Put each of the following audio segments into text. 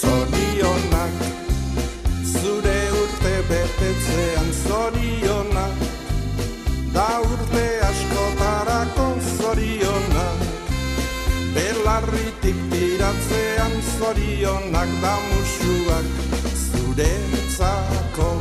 Zorionak, zure urte betetzean zorionak, da urte askotarako zorionak, belarritik tiratzean zorionak, da musuak zuretzako.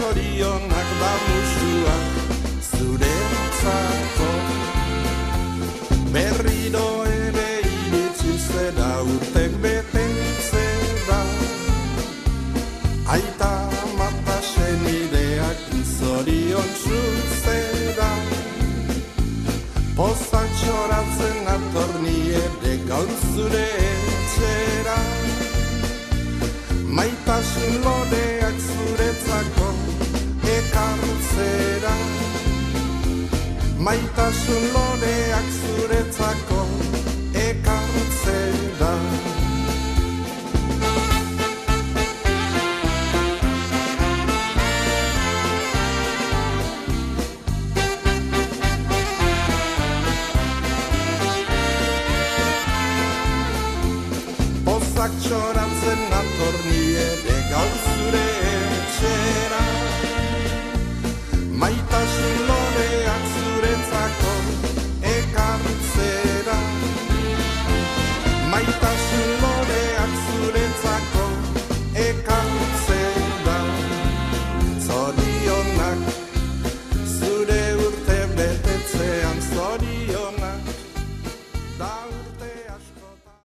Zorionak da musuak zuretzako. Berriro ere iritsi zera urtek betetzera, aita mata senideak zorion zuzera. Pozak txoratzen atorni ere gaur zure etxera, maitasun loreak zuretzako ekartzera, maitasun loreak zuretzako ekartzera. Pozak txoratzen atorni